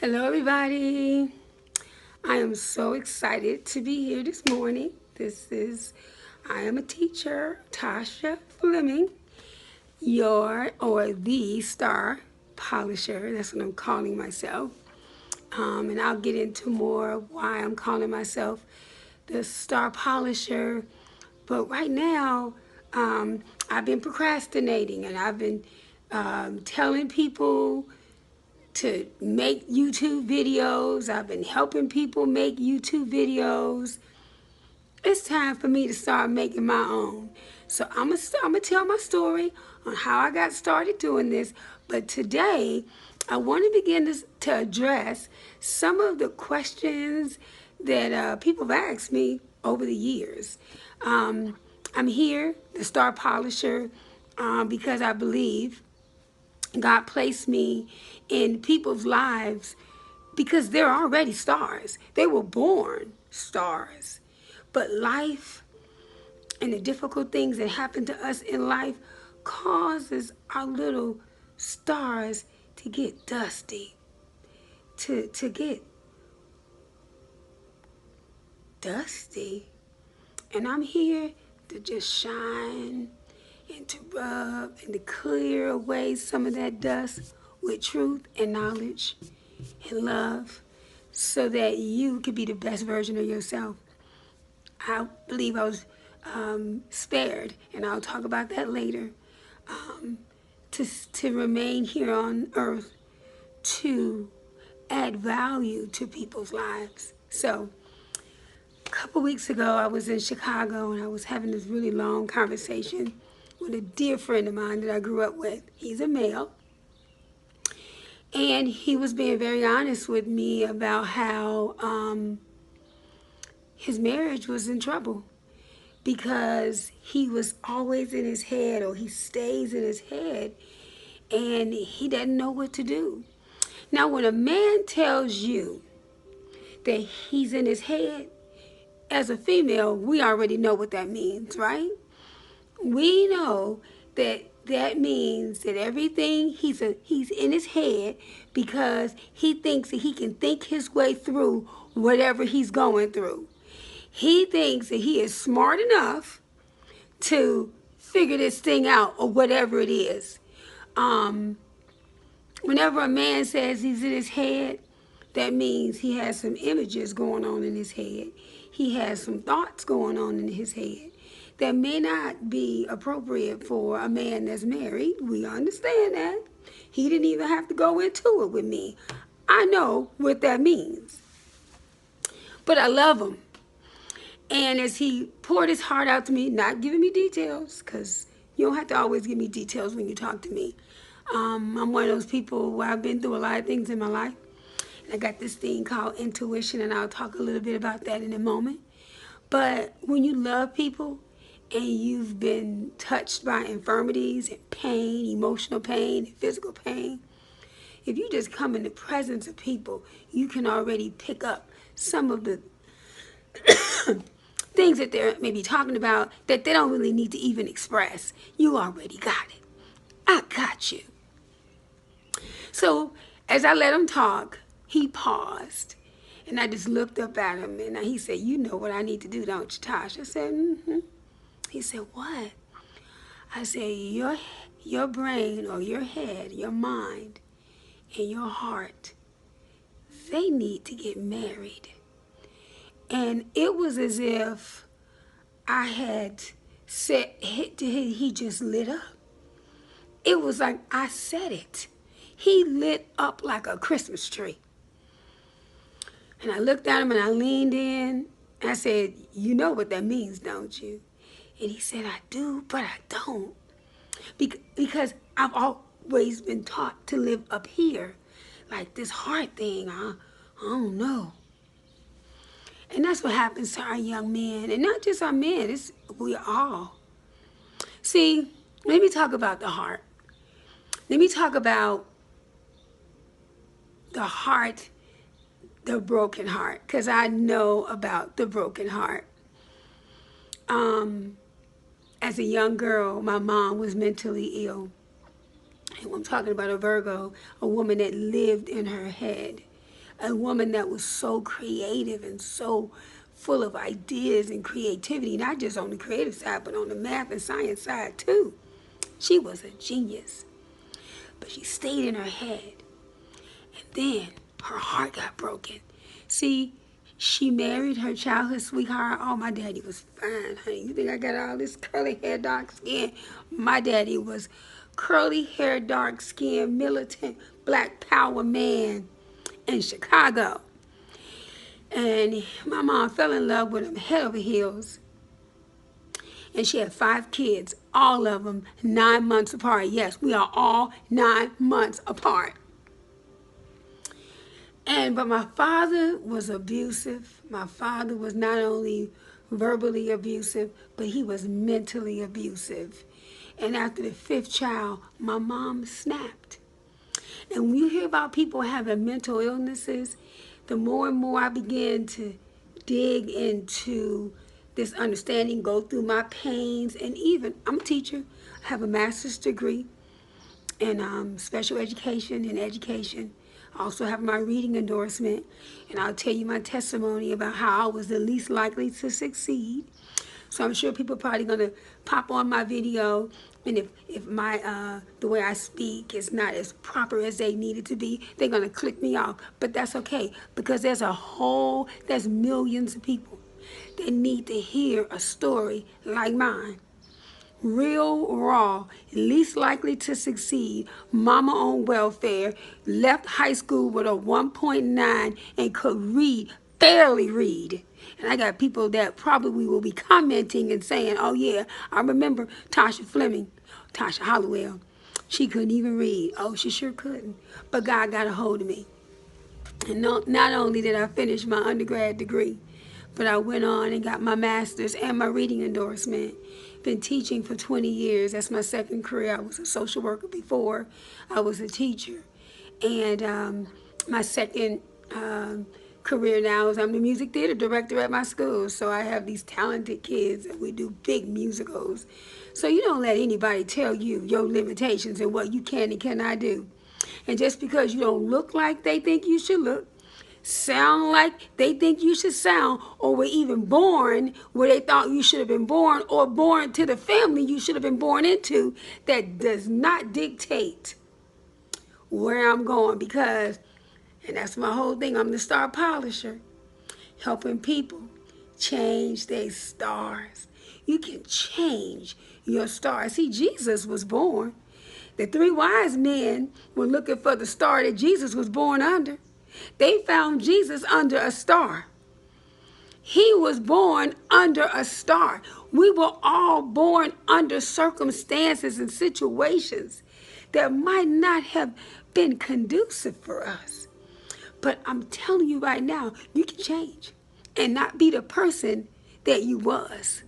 Hello, everybody. I am so excited to be here this morning. I am a teacher, Tasha Fleming, the star polisher. That's what I'm calling myself. And I'll get into more of why I'm calling myself the star polisher. But right now, I've been procrastinating and I've been telling people to make YouTube videos. I've been helping people make YouTube videos. It's time for me to start making my own. So I'm gonna tell my story on how I got started doing this. But today, I want to begin to address some of the questions that people have asked me over the years. I'm here, the star polisher, because I believe God placed me in people's lives because they're already stars. They were born stars. But life and the difficult things that happen to us in life causes our little stars to get dusty, to get dusty. And I'm here to just shine and to rub and to clear away some of that dust with truth and knowledge and love so that you can be the best version of yourself. I believe I was spared, and I'll talk about that later, to remain here on earth to add value to people's lives. So a couple weeks ago, I was in Chicago, and I was having this really long conversation with a dear friend of mine that I grew up with. He's a male. And he was being very honest with me about how his marriage was in trouble because he was always in his head, or he stays in his head, and he doesn't know what to do. Now, when a man tells you that he's in his head, as a female, we already know what that means, right? We know that that means that everything he's in his head because he thinks that he can think his way through whatever he's going through. He thinks that he is smart enough to figure this thing out or whatever it is. Whenever a man says he's in his head, that means he has some images going on in his head. He has some thoughts going on in his head that may not be appropriate for a man that's married. We understand that. He didn't even have to go into it with me. I know what that means. But I love him. And as he poured his heart out to me, not giving me details, because you don't have to always give me details when you talk to me. I'm one of those people where I've been through a lot of things in my life. I got this thing called intuition, and I'll talk a little bit about that in a moment. But when you love people and you've been touched by infirmities and pain, emotional pain, and physical pain, if you just come in the presence of people, you can already pick up some of the things that they're maybe talking about that they don't really need to even express. You already got it. I got you. So as I let him talk, he paused. And I just looked up at him, and he said, "You know what I need to do, don't you, Tosh?" I said, "Mm-hmm." He said, "What?" I said, your brain or your head, your mind, and your heart, they need to get married." And it was as if I had said, he just lit up. It was like I said it. He lit up like a Christmas tree. And I looked at him and I leaned in. I said, "You know what that means, don't you?" And he said, "I do, but I don't. Because I've always been taught to live up here. Like this heart thing, I don't know." And that's what happens to our young men. And not just our men, it's we all. See, let me talk about the heart. Let me talk about the heart, the broken heart, because I know about the broken heart. As a young girl, my mom was mentally ill. And I'm talking about a Virgo, a woman that lived in her head. a woman that was so creative and so full of ideas and creativity, not just on the creative side, but on the math and science side too. She was a genius, but she stayed in her head. And then her heart got broken. See, she married her childhood sweetheart. Oh, my daddy was fine, honey. You think I got all this curly hair, dark skin? My daddy was curly hair, dark skin, militant, black power man in Chicago. And my mom fell in love with him head over heels. And she had 5 kids, all of them 9 months apart. Yes, we are all 9 months apart. But my father was abusive. My father was not only verbally abusive, but he was mentally abusive. And after the 5th child, my mom snapped. And when you hear about people having mental illnesses, the more and more I began to dig into this understanding, go through my pains, and even, I'm a teacher, I have a master's degree in special education and education. I also have my reading endorsement, and I'll tell you my testimony about how I was the least likely to succeed. So I'm sure people are probably going to pop on my video, and if my the way I speak is not as proper as they need it to be, they're going to click me off. But that's okay, because there's millions of people that need to hear a story like mine. Real, raw, least likely to succeed, mama on welfare, left high school with a 1.9 and could read, barely read. And I got people that probably will be commenting and saying, oh yeah, I remember Tasha Fleming, Tasha Hollowell. She couldn't even read. Oh, she sure couldn't. But God got a hold of me. And not only did I finish my undergrad degree, but I went on and got my master's and my reading endorsement. Been teaching for 20 years. That's my second career. I was a social worker before. I was a teacher. And my second career now is I'm the music theater director at my school. So I have these talented kids and we do big musicals. So you don't let anybody tell you your limitations and what you can and cannot do. And just because you don't look like they think you should look, sound like they think you should sound, or were even born where they thought you should have been born, or born to the family you should have been born into, that does not dictate where I'm going. Because, and that's my whole thing, I'm the star polisher, helping people change their stars. You can change your star. See, Jesus was born. The 3 wise men were looking for the star that Jesus was born under. They found Jesus under a star. He was born under a star. We were all born under circumstances and situations that might not have been conducive for us. But I'm telling you right now, you can change and not be the person that you was.